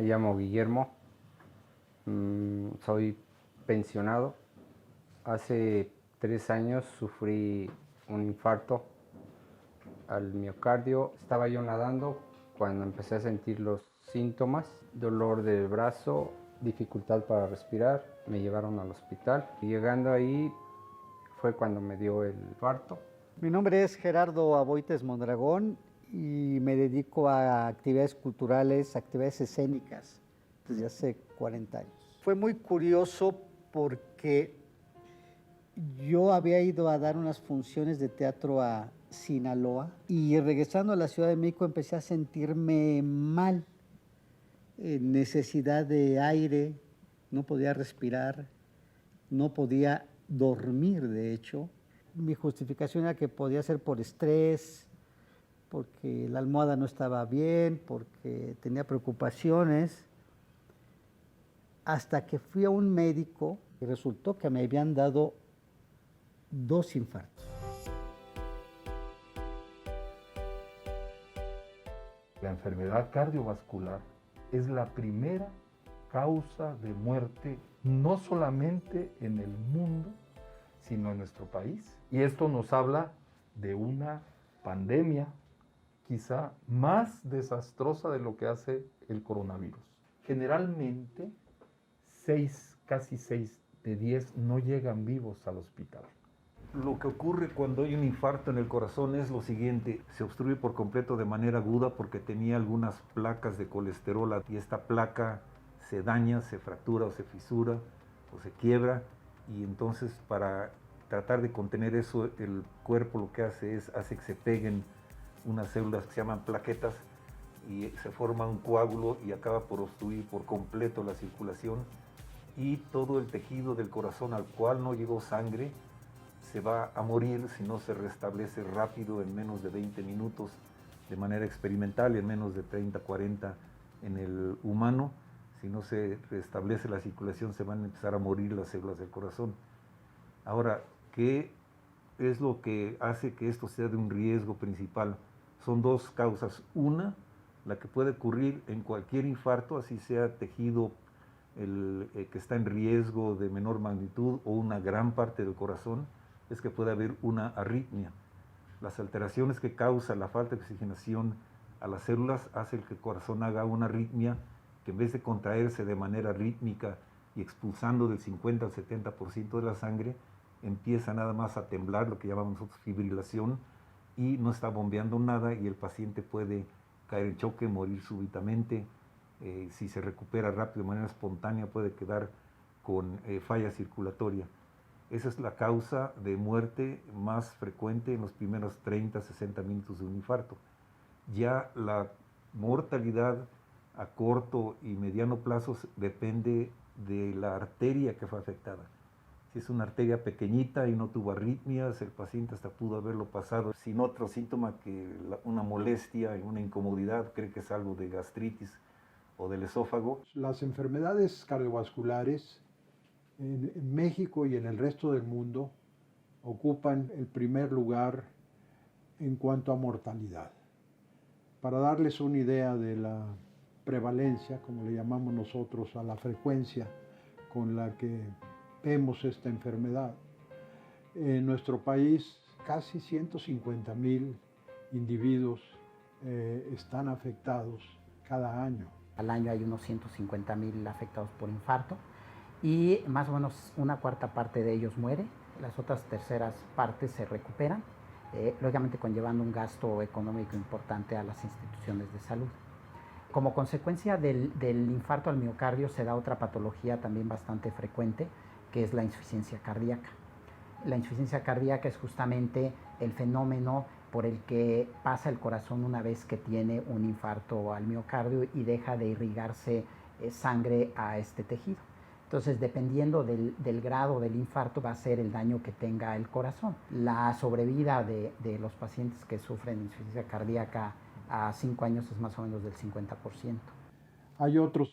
Me llamo Guillermo, soy pensionado. Hace 3 años sufrí un infarto al miocardio. Estaba yo nadando cuando empecé a sentir los síntomas, dolor del brazo, dificultad para respirar. Me llevaron al hospital y llegando ahí fue cuando me dio el infarto. Mi nombre es Gerardo Aboites Mondragón y me dedico a actividades culturales, actividades escénicas desde hace 40 años. Fue muy curioso porque yo había ido a dar unas funciones de teatro a Sinaloa y regresando a la Ciudad de México empecé a sentirme mal, necesidad de aire, no podía respirar, no podía dormir, de hecho. Mi justificación era que podía ser por estrés, porque la almohada no estaba bien, porque tenía preocupaciones, hasta que fui a un médico y resultó que me habían dado 2 infartos. La enfermedad cardiovascular es la primera causa de muerte no solamente en el mundo, sino en nuestro país. Y esto nos habla de una pandemia quizá más desastrosa de lo que hace el coronavirus. Generalmente, casi 6 de 10 no llegan vivos al hospital. Lo que ocurre cuando hay un infarto en el corazón es lo siguiente: se obstruye por completo de manera aguda porque tenía algunas placas de colesterol y esta placa se daña, se fractura o se fisura o se quiebra, y entonces para tratar de contener eso el cuerpo lo que hace que se peguen unas células que se llaman plaquetas y se forma un coágulo y acaba por obstruir por completo la circulación, y todo el tejido del corazón al cual no llegó sangre se va a morir si no se restablece rápido en menos de 20 minutos de manera experimental y en menos de 30, 40 en el humano. Si no se restablece la circulación se van a empezar a morir las células del corazón. Ahora, ¿qué es lo que hace que esto sea de un riesgo principal? Son 2 causas. Una, la que puede ocurrir en cualquier infarto, así sea tejido que está en riesgo de menor magnitud o una gran parte del corazón, es que puede haber una arritmia. Las alteraciones que causa la falta de oxigenación a las células hacen que el corazón haga una arritmia que en vez de contraerse de manera rítmica y expulsando del 50 al 70% de la sangre, empieza nada más a temblar, lo que llamamos nosotros fibrilación, y no está bombeando nada y el paciente puede caer en choque, morir súbitamente. Si se recupera rápido de manera espontánea puede quedar con falla circulatoria. Esa es la causa de muerte más frecuente en los primeros 30, 60 minutos de un infarto. Ya la mortalidad a corto y mediano plazo depende de la arteria que fue afectada. Si es una arteria pequeñita y no tuvo arritmias, el paciente hasta pudo haberlo pasado sin otro síntoma que una molestia y una incomodidad, cree que es algo de gastritis o del esófago. Las enfermedades cardiovasculares en México y en el resto del mundo ocupan el primer lugar en cuanto a mortalidad. Para darles una idea de la prevalencia, como le llamamos nosotros, a la frecuencia con la que vemos esta enfermedad, en nuestro país casi 150,000 individuos están afectados cada año. Al año hay unos 150,000 afectados por infarto y más o menos una cuarta parte de ellos muere, las otras terceras partes se recuperan, lógicamente conllevando un gasto económico importante a las instituciones de salud. Como consecuencia del infarto al miocardio se da otra patología también bastante frecuente, que es la insuficiencia cardíaca. La insuficiencia cardíaca es justamente el fenómeno por el que pasa el corazón una vez que tiene un infarto al miocardio y deja de irrigarse sangre a este tejido. Entonces, dependiendo del grado del infarto, va a ser el daño que tenga el corazón. La sobrevida de los pacientes que sufren insuficiencia cardíaca a 5 años es más o menos del 50%. Hay otras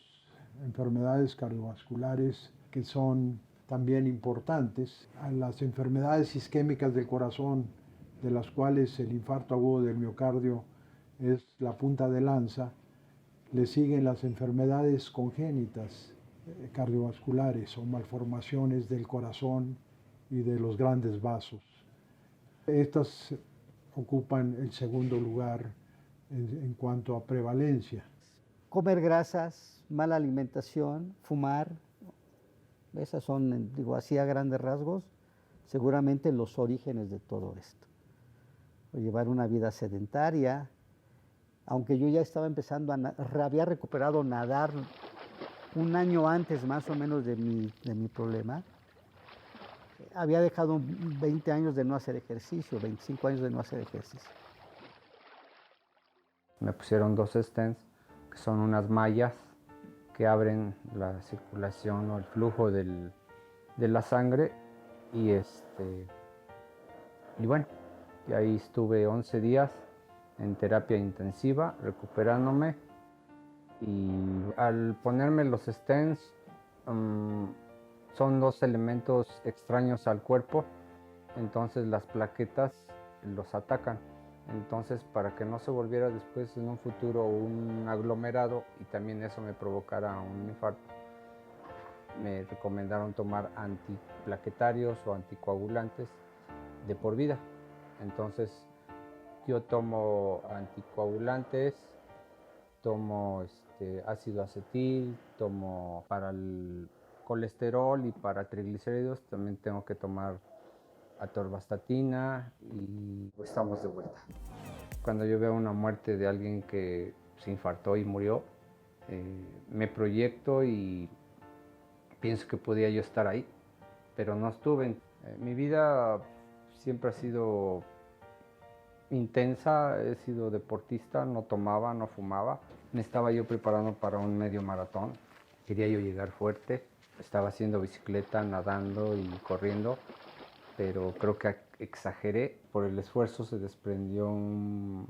enfermedades cardiovasculares que son también importantes. Las enfermedades isquémicas del corazón, de las cuales el infarto agudo del miocardio es la punta de lanza, Le siguen las enfermedades congénitas cardiovasculares o malformaciones del corazón y de los grandes vasos. Estas ocupan el segundo lugar en cuanto a prevalencia. Comer grasas, mala alimentación, fumar, esas son, digo así a grandes rasgos, seguramente los orígenes de todo esto. O llevar una vida sedentaria, aunque yo ya estaba empezando había recuperado nadar un año antes más o menos de mi problema. Había dejado 20 años de no hacer ejercicio, 25 años de no hacer ejercicio. Me pusieron 2 stents, que son unas mallas que abren la circulación o el flujo de la sangre. Y bueno, y ahí estuve 11 días en terapia intensiva, recuperándome. Y al ponerme los stents, son 2 elementos extraños al cuerpo, entonces las plaquetas los atacan. Entonces, para que no se volviera después en un futuro un aglomerado y también eso me provocara un infarto, me recomendaron tomar antiplaquetarios o anticoagulantes de por vida. Entonces, yo tomo anticoagulantes, tomo ácido acetil, tomo para el colesterol y para triglicéridos, también tengo que tomar atorvastatina y estamos de vuelta. Cuando yo veo una muerte de alguien que se infartó y murió, me proyecto y pienso que podía yo estar ahí, pero no estuve. Mi vida siempre ha sido intensa, he sido deportista, no tomaba, no fumaba. Me estaba yo preparando para un medio maratón, quería yo llegar fuerte, estaba haciendo bicicleta, nadando y corriendo, pero creo que exageré. Por el esfuerzo se desprendió un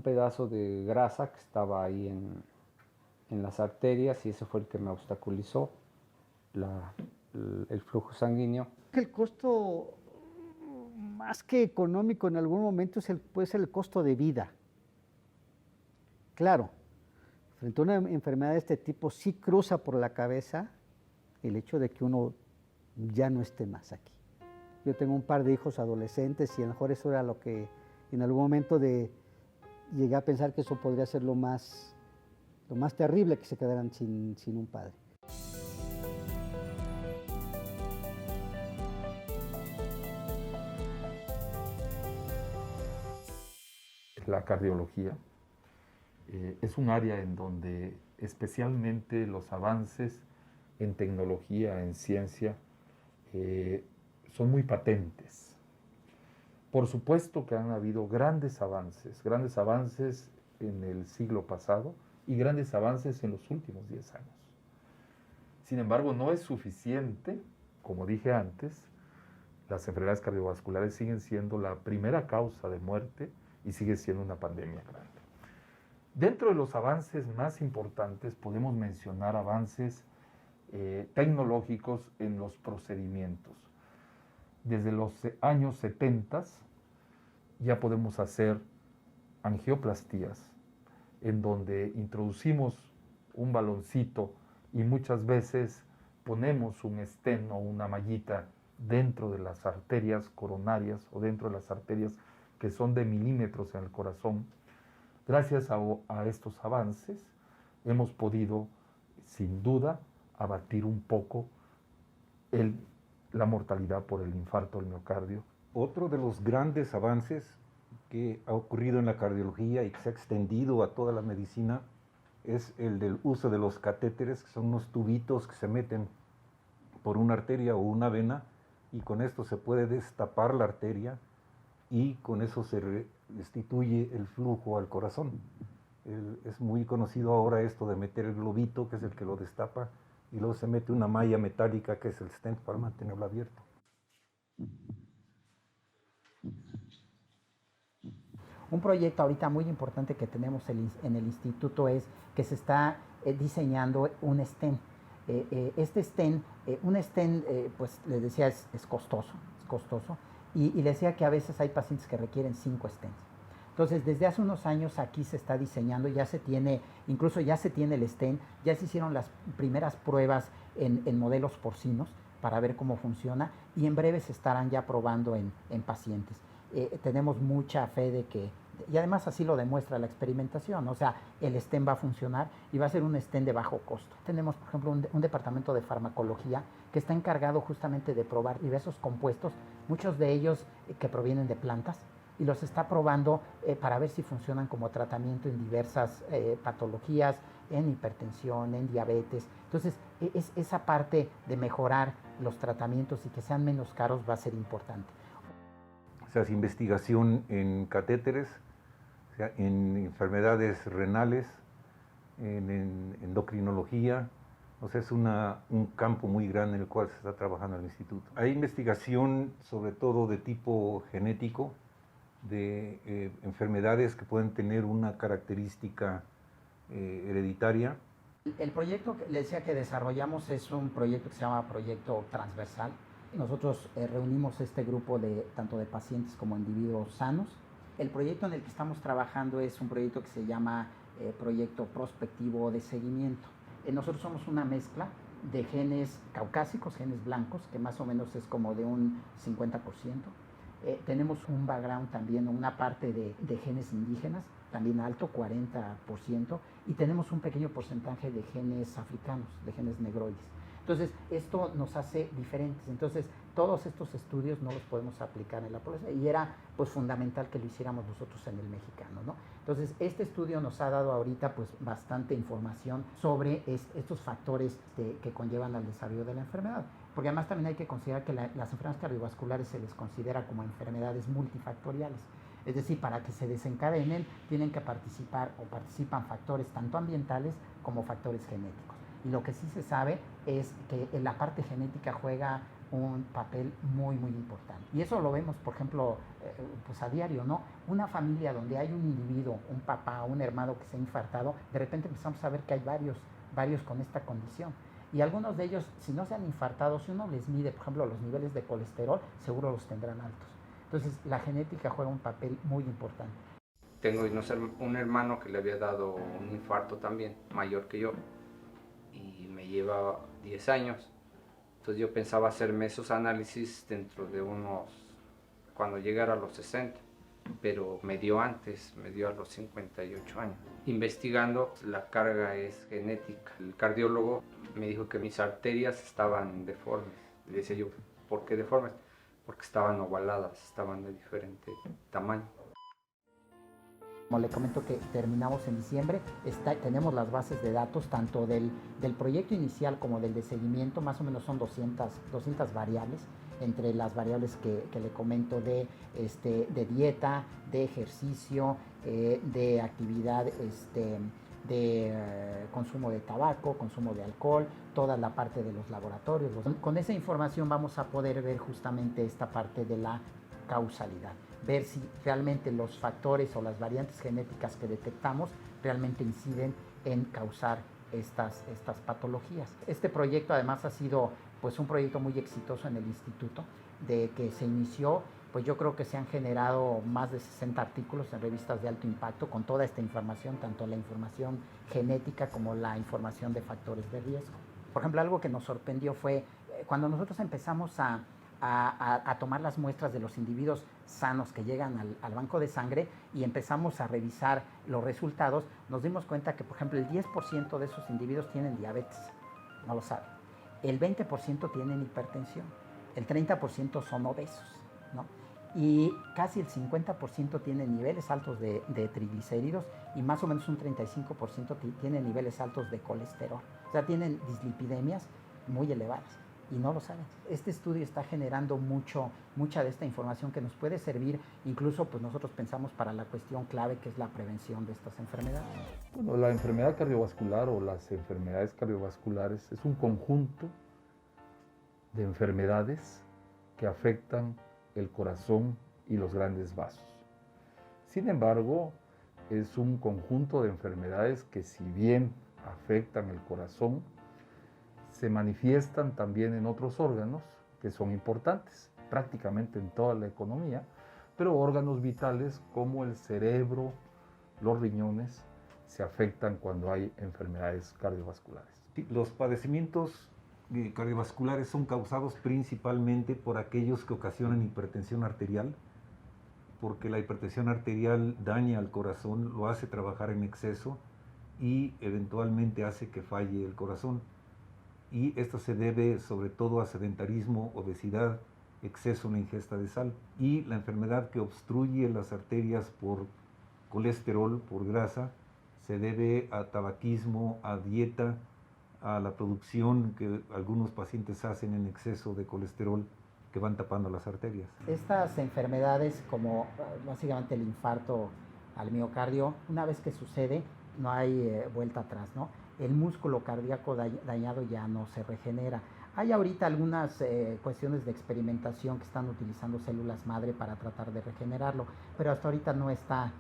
pedazo de grasa que estaba ahí en las arterias y ese fue el que me obstaculizó el flujo sanguíneo. El costo, más que económico en algún momento, puede ser el costo de vida. Claro, frente a una enfermedad de este tipo sí cruza por la cabeza el hecho de que uno ya no esté más aquí. Yo tengo un par de hijos adolescentes y a lo mejor eso era lo que en algún momento llegué a pensar que eso podría ser lo más terrible, que se quedaran sin un padre. La cardiología es un área en donde especialmente los avances en tecnología, en ciencia, son muy patentes. Por supuesto que han habido grandes avances en el siglo pasado y grandes avances en los últimos 10 años. Sin embargo, no es suficiente, como dije antes, las enfermedades cardiovasculares siguen siendo la primera causa de muerte y sigue siendo una pandemia grande. Dentro de los avances más importantes podemos mencionar avances tecnológicos en los procedimientos. Desde los años 70 ya podemos hacer angioplastías en donde introducimos un baloncito y muchas veces ponemos un stent o una mallita dentro de las arterias coronarias o dentro de las arterias que son de milímetros en el corazón. Gracias a estos avances hemos podido, sin duda, abatir un poco la mortalidad por el infarto del miocardio. Otro de los grandes avances que ha ocurrido en la cardiología y que se ha extendido a toda la medicina es el del uso de los catéteres, que son unos tubitos que se meten por una arteria o una vena y con esto se puede destapar la arteria y con eso se restituye el flujo al corazón. Es muy conocido ahora esto de meter el globito, que es el que lo destapa, y luego se mete una malla metálica, que es el stent, para mantenerlo abierto. Un proyecto ahorita muy importante que tenemos en el instituto es que se está diseñando un stent. Este stent, un stent, pues les decía, es costoso, y les decía que a veces hay pacientes que requieren 5 stents. Entonces, desde hace unos años aquí se está diseñando, ya se tiene, incluso ya se tiene el stent, ya se hicieron las primeras pruebas en modelos porcinos para ver cómo funciona y en breve se estarán ya probando en pacientes. Tenemos mucha fe de que, y además así lo demuestra la experimentación, o sea, el stent va a funcionar y va a ser un stent de bajo costo. Tenemos, por ejemplo, un departamento de farmacología que está encargado justamente de probar diversos compuestos, muchos de ellos que provienen de plantas, y los está probando para ver si funcionan como tratamiento en diversas patologías, en hipertensión, en diabetes. Entonces, esa parte de mejorar los tratamientos y que sean menos caros va a ser importante. Se hace investigación en catéteres, o sea, en enfermedades renales, en endocrinología. O sea, es un campo muy grande en el cual se está trabajando el instituto. Hay investigación sobre todo de tipo genético, de enfermedades que pueden tener una característica hereditaria. El proyecto que le decía que desarrollamos es un proyecto que se llama Proyecto Transversal. Nosotros reunimos este grupo tanto de pacientes como individuos sanos. El proyecto en el que estamos trabajando es un proyecto que se llama Proyecto Prospectivo de Seguimiento. Nosotros somos una mezcla de genes caucásicos, genes blancos, que más o menos es como de un 50%. Tenemos un background también, una parte de genes indígenas, también alto, 40%, y tenemos un pequeño porcentaje de genes africanos, de genes negroides. Entonces, esto nos hace diferentes. Entonces, todos estos estudios no los podemos aplicar en la población y era pues fundamental que lo hiciéramos nosotros en el mexicano, ¿no? Entonces, este estudio nos ha dado ahorita pues bastante información sobre estos factores que conllevan al desarrollo de la enfermedad. Porque además también hay que considerar que las enfermedades cardiovasculares se les considera como enfermedades multifactoriales. Es decir, para que se desencadenen tienen que participan factores tanto ambientales como factores genéticos. Y lo que sí se sabe es que la parte genética juega un papel muy, muy importante. Y eso lo vemos, por ejemplo, pues a diario, ¿no? Una familia donde hay un individuo, un papá, un hermano que se ha infartado, de repente empezamos a ver que hay varios con esta condición. Y algunos de ellos, si no se han infartado, si uno les mide, por ejemplo, los niveles de colesterol, seguro los tendrán altos. Entonces, la genética juega un papel muy importante. Tengo un hermano que le había dado un infarto también, mayor que yo, y me lleva 10 años. Entonces yo pensaba hacerme esos análisis dentro de cuando llegara a los 60, pero me dio antes, me dio a los 58 años. Investigando, la carga es genética. El cardiólogo me dijo que mis arterias estaban deformes. Le decía yo, ¿por qué deformes? Porque estaban ovaladas, estaban de diferente tamaño. Como le comento que terminamos en diciembre, tenemos las bases de datos tanto del proyecto inicial como del de seguimiento, más o menos son 200 variables, entre las variables que le comento de dieta, de ejercicio, de actividad, de consumo de tabaco, consumo de alcohol, toda la parte de los laboratorios. Con esa información vamos a poder ver justamente esta parte de la causalidad, ver si realmente los factores o las variantes genéticas que detectamos realmente inciden en causar estas patologías. Este proyecto además ha sido pues un proyecto muy exitoso en el instituto, de que se inició, pues yo creo que se han generado más de 60 artículos en revistas de alto impacto con toda esta información, tanto la información genética como la información de factores de riesgo. Por ejemplo, algo que nos sorprendió fue cuando nosotros empezamos a tomar las muestras de los individuos sanos que llegan al banco de sangre y empezamos a revisar los resultados, nos dimos cuenta que, por ejemplo, el 10% de esos individuos tienen diabetes, no lo saben. El 20% tienen hipertensión, el 30% son obesos, ¿no? Y casi el 50% tienen niveles altos de triglicéridos y más o menos un 35% tienen niveles altos de colesterol. O sea, tienen dislipidemias muy elevadas y no lo saben. Este estudio está generando mucha de esta información que nos puede servir, incluso pues nosotros pensamos para la cuestión clave que es la prevención de estas enfermedades. Bueno, la enfermedad cardiovascular o las enfermedades cardiovasculares es un conjunto de enfermedades que afectan el corazón y los grandes vasos. Sin embargo, es un conjunto de enfermedades que si bien afectan el corazón, se manifiestan también en otros órganos que son importantes, prácticamente en toda la economía, pero órganos vitales como el cerebro, los riñones, se afectan cuando hay enfermedades cardiovasculares. Sí, los padecimientos cardiovasculares son causados principalmente por aquellos que ocasionan hipertensión arterial, porque la hipertensión arterial daña al corazón, lo hace trabajar en exceso y eventualmente hace que falle el corazón. Y esto se debe sobre todo a sedentarismo, obesidad, exceso en la ingesta de sal. Y la enfermedad que obstruye las arterias por colesterol, por grasa, se debe a tabaquismo, a dieta, a la producción que algunos pacientes hacen en exceso de colesterol que van tapando las arterias. Estas enfermedades, como básicamente el infarto al miocardio, una vez que sucede, no hay vuelta atrás, ¿no? El músculo cardíaco dañado ya no se regenera. Hay ahorita algunas cuestiones de experimentación que están utilizando células madre para tratar de regenerarlo, pero hasta ahorita no está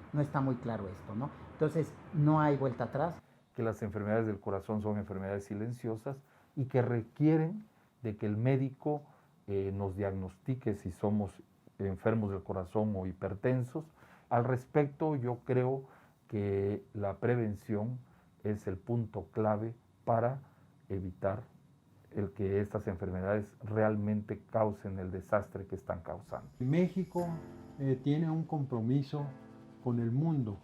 muy claro esto, ¿no? Entonces, no hay vuelta atrás. Que las enfermedades del corazón son enfermedades silenciosas y que requieren de que el médico nos diagnostique si somos enfermos del corazón o hipertensos. Al respecto, yo creo que la prevención es el punto clave para evitar el que estas enfermedades realmente causen el desastre que están causando. México tiene un compromiso con el mundo,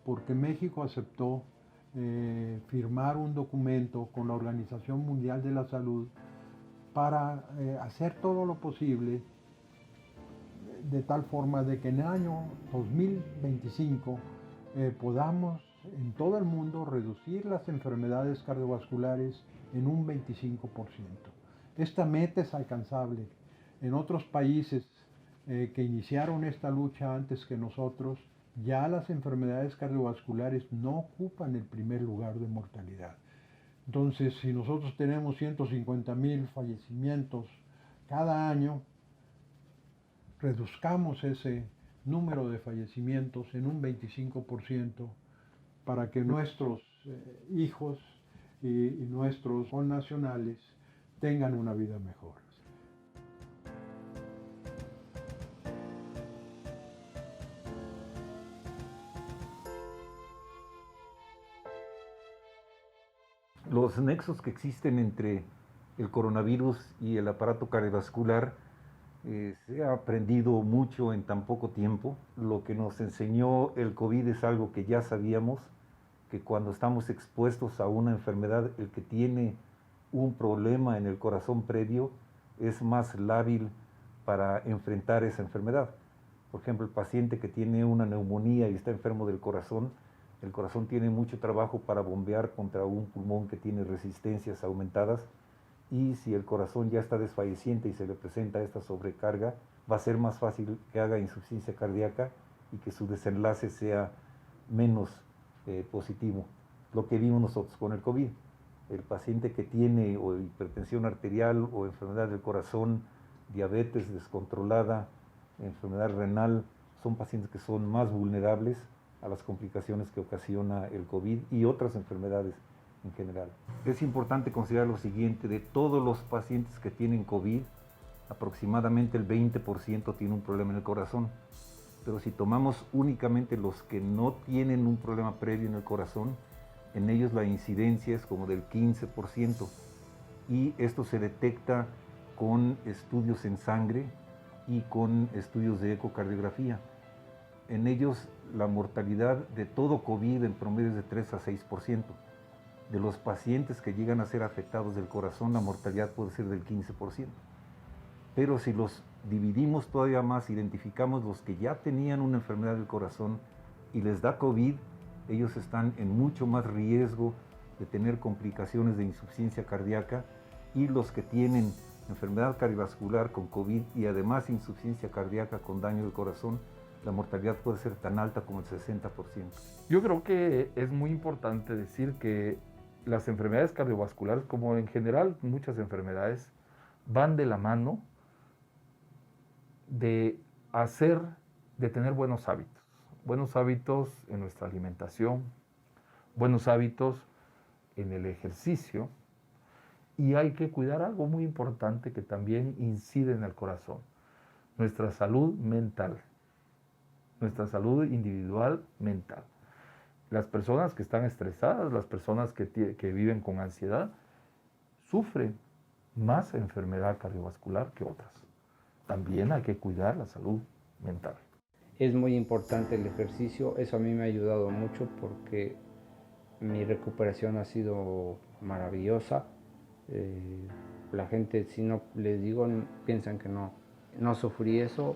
porque México aceptó firmar un documento con la Organización Mundial de la Salud para hacer todo lo posible de tal forma de que en el año 2025 podamos en todo el mundo reducir las enfermedades cardiovasculares en un 25%. Esta meta es alcanzable. En otros países que iniciaron esta lucha antes que nosotros, ya las enfermedades cardiovasculares no ocupan el primer lugar de mortalidad. Entonces, si nosotros tenemos 150,000 fallecimientos cada año, reduzcamos ese número de fallecimientos en un 25% para que nuestros hijos y nuestros connacionales tengan una vida mejor. Los nexos que existen entre el coronavirus y el aparato cardiovascular se ha aprendido mucho en tan poco tiempo. Lo que nos enseñó el COVID es algo que ya sabíamos, que cuando estamos expuestos a una enfermedad, el que tiene un problema en el corazón previo es más lábil para enfrentar esa enfermedad. Por ejemplo, el paciente que tiene una neumonía y está enfermo del corazón, el corazón tiene mucho trabajo para bombear contra un pulmón que tiene resistencias aumentadas, y si el corazón ya está desfalleciente y se le presenta esta sobrecarga, va a ser más fácil que haga insuficiencia cardíaca y que su desenlace sea menos positivo. Lo que vimos nosotros con el COVID. El paciente que tiene o hipertensión arterial o enfermedad del corazón, diabetes descontrolada, enfermedad renal, son pacientes que son más vulnerables a las complicaciones que ocasiona el COVID y otras enfermedades en general. Es importante considerar lo siguiente: de todos los pacientes que tienen COVID, aproximadamente el 20% tiene un problema en el corazón. Pero si tomamos únicamente los que no tienen un problema previo en el corazón, en ellos la incidencia es como del 15%, y esto se detecta con estudios en sangre y con estudios de ecocardiografía. En ellos la mortalidad de todo COVID en promedio es de 3 a 6%. De los pacientes que llegan a ser afectados del corazón, la mortalidad puede ser del 15%. Pero si los dividimos todavía más, identificamos los que ya tenían una enfermedad del corazón y les da COVID, ellos están en mucho más riesgo de tener complicaciones de insuficiencia cardíaca, y los que tienen enfermedad cardiovascular con COVID y además insuficiencia cardíaca con daño del corazón, la mortalidad puede ser tan alta como el 60%. Yo creo que es muy importante decir que las enfermedades cardiovasculares, como en general muchas enfermedades, van de la mano de tener buenos hábitos en nuestra alimentación, buenos hábitos en el ejercicio, y hay que cuidar algo muy importante que también incide en el corazón: nuestra salud mental. nuestra salud individual, mental. Las personas que están estresadas, las personas que viven con ansiedad, sufren más enfermedad cardiovascular que otras. También hay que cuidar la salud mental. Es muy importante el ejercicio, eso a mí me ha ayudado mucho porque mi recuperación ha sido maravillosa. La gente, si no les digo, piensan que no sufrí eso.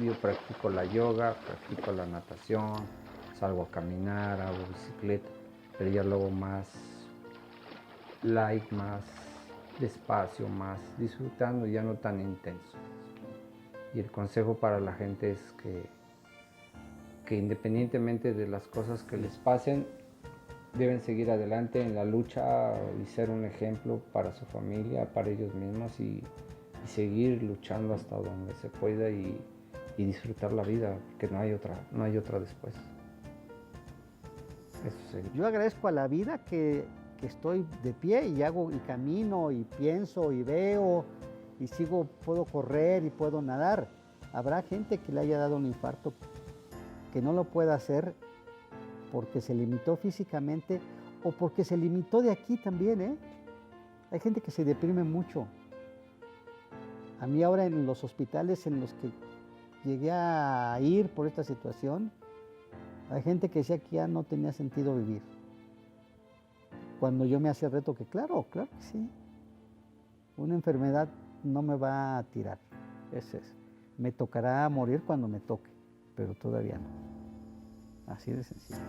Yo practico la yoga, practico la natación, salgo a caminar, hago bicicleta, pero ya luego más light, más despacio, más disfrutando, ya no tan intenso. Y el consejo para la gente es que independientemente de las cosas que les pasen, deben seguir adelante en la lucha y ser un ejemplo para su familia, para ellos mismos y seguir luchando hasta donde se pueda y disfrutar la vida, porque no hay otra después. Eso sería. Yo agradezco a la vida que estoy de pie y hago y camino y pienso y veo y puedo correr y puedo nadar. Habrá gente que le haya dado un infarto que no lo pueda hacer porque se limitó físicamente o porque se limitó de aquí también, ¿eh? Hay gente que se deprime mucho. A mí ahora en los hospitales en los que llegué a ir por esta situación, hay gente que decía que ya no tenía sentido vivir. Cuando yo me hacía el reto que claro que sí, una enfermedad no me va a tirar, ese es. Me tocará morir cuando me toque, pero todavía no. Así de sencillo.